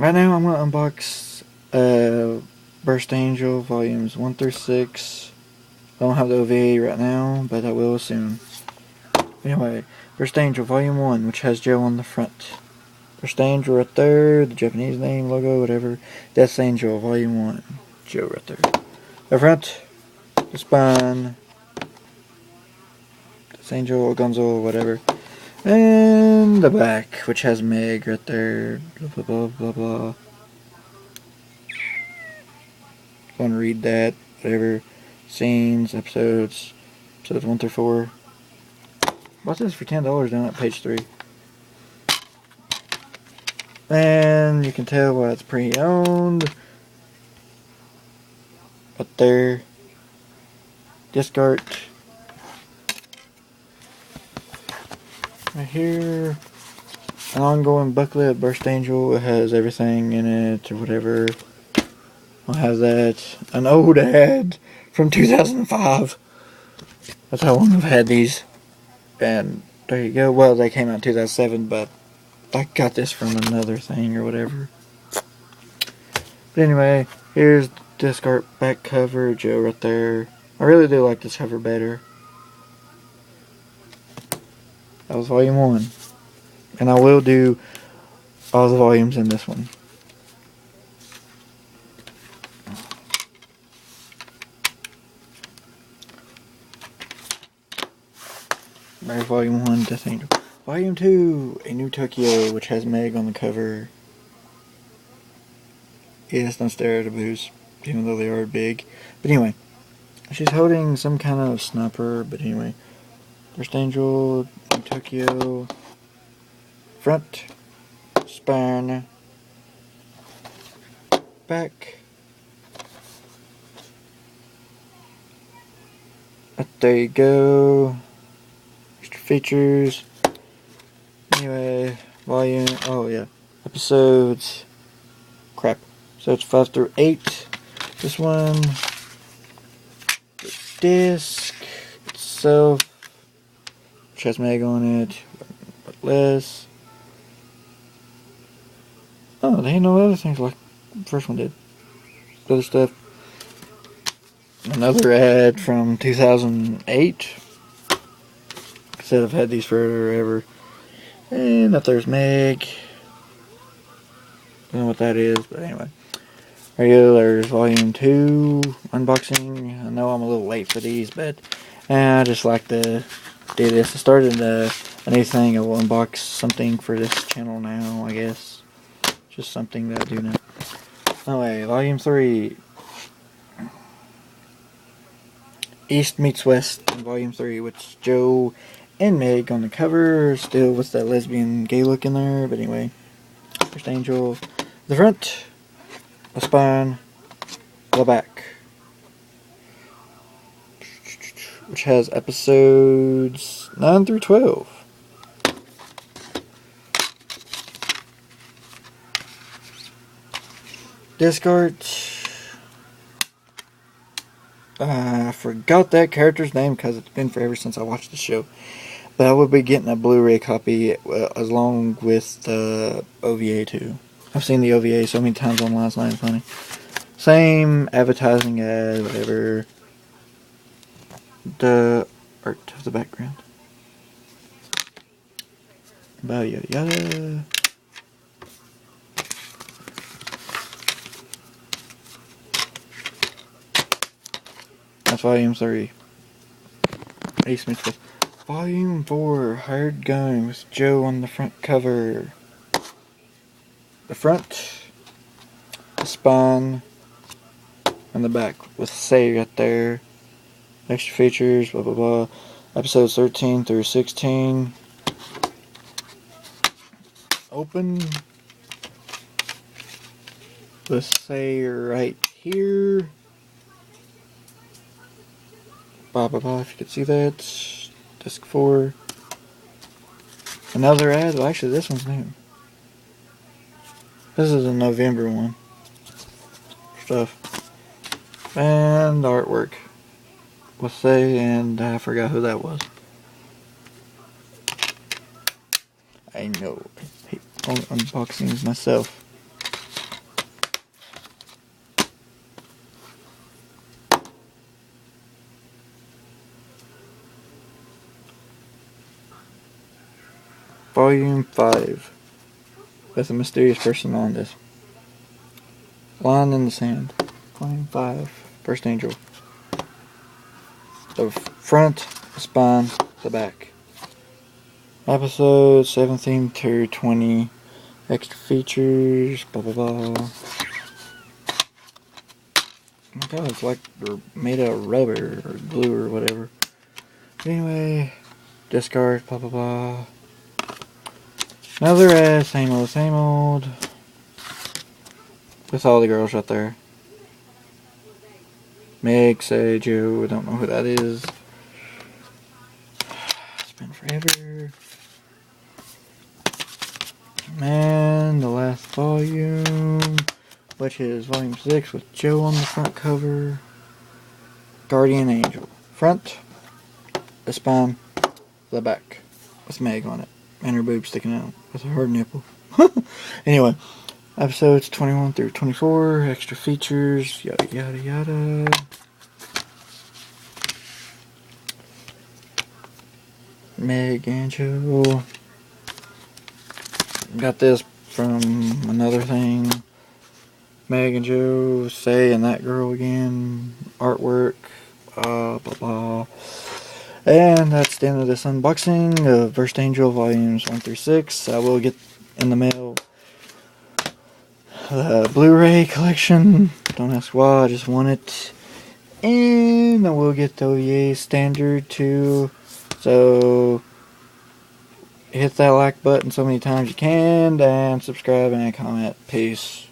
Right now I'm going to unbox Burst Angel volumes 1-6. I don't have the OVA right now, but I will soon. Anyway, Burst Angel Volume 1, which has Joe on the front. Burst Angel right there, the Japanese name, logo, whatever. Death Angel Volume 1, Joe right there. The front, the spine, Death Angel, Gonzo, whatever. And the back, which has Meg right there, blah blah blah blah blah. Go and read that, whatever. Scenes, episodes 1-4. Bought this for $10 down at page 3. And you can tell why it's pre-owned. Up there. Disc art. Right here. An ongoing booklet, Burst Angel. It has everything in it or whatever. I'll have that. An old ad from 2005. That's how long I've had these. And there you go. Well, they came out in 2007, but I got this from another thing or whatever. But anyway, here's the disc art back cover, Joe right there. I really do like this cover better. That was volume 1. And I will do all the volumes in this one. There's volume 1, Death Angel. Volume 2, A New Tokyo, which has Meg on the cover. Yes, don't stare at the boobs, even though they are big. But anyway, she's holding some kind of sniper, but anyway. Burst Angel, New Tokyo, front, spine, back. There you go. Extra features. Anyway, volume, oh yeah, episodes, crap. So it's 5-8. This one, the disc itself, which has Meg on it, but less. Oh, they had no other things like the first one did. Other stuff. Another ad from 2008. Said I've had these forever. And up there's Meg. Don't know what that is, but anyway. There you go, there's volume 2 unboxing. I know I'm a little late for these, but I just like to do this. I started a new thing. I will unbox something for this channel now, I guess. Just something that I do now. Anyway, volume 3. East Meets West in volume 3, which Joe and Meg on the cover, still with that lesbian gay look in there, but anyway. First Angel, the front, the spine, the back, which has episodes 9-12. Disc art. I forgot that character's name because it's been forever since I watched the show. But I will be getting a Blu-ray copy along with the OVA too. I've seen the OVA so many times online, it's not even funny. Same advertising ad, whatever. The art of the background. Yada yada. That's volume 3. Ace Smith with volume 4, Hired Gun with Joe on the front cover. The front, the spine, and the back with Say right there. Extra features, blah blah blah. Episodes 13-16. Open. Let's say right here. Blah blah blah, if you could see that. Disc 4. Another ad. Well, actually, this one's new. This is a November one. Stuff. And artwork. Let's say, and I forgot who that was. I know. I hate unboxings myself. Volume 5. With a mysterious person on this. Line in the Sand. Volume 5. First Angel. The front, the spine, the back. Episode 17 to 20. Extra features. Blah blah blah. Oh my god, it's like they're made out of rubber or glue or whatever. Anyway, discard, blah blah blah. Another same old, same old. With all the girls right there. Meg, say, Joe, I don't know who that is. It's been forever. And the last volume, which is volume 6 with Joe on the front cover. Guardian Angel. Front, the spine, the back. With Meg on it. And her boob sticking out with a hard nipple. Anyway, episodes 21 through 24, extra features, yada yada yada. Meg and Joe. Got this from another thing. Meg and Joe, Say and That Girl Again, artwork, blah blah. And that's the end of this unboxing of First Angel volumes 1 through 6. I will get in the mail the Blu-ray collection. Don't ask why, I just want it. And I will get the OVA standard too. So hit that like button so many times you can, and subscribe and comment. Peace.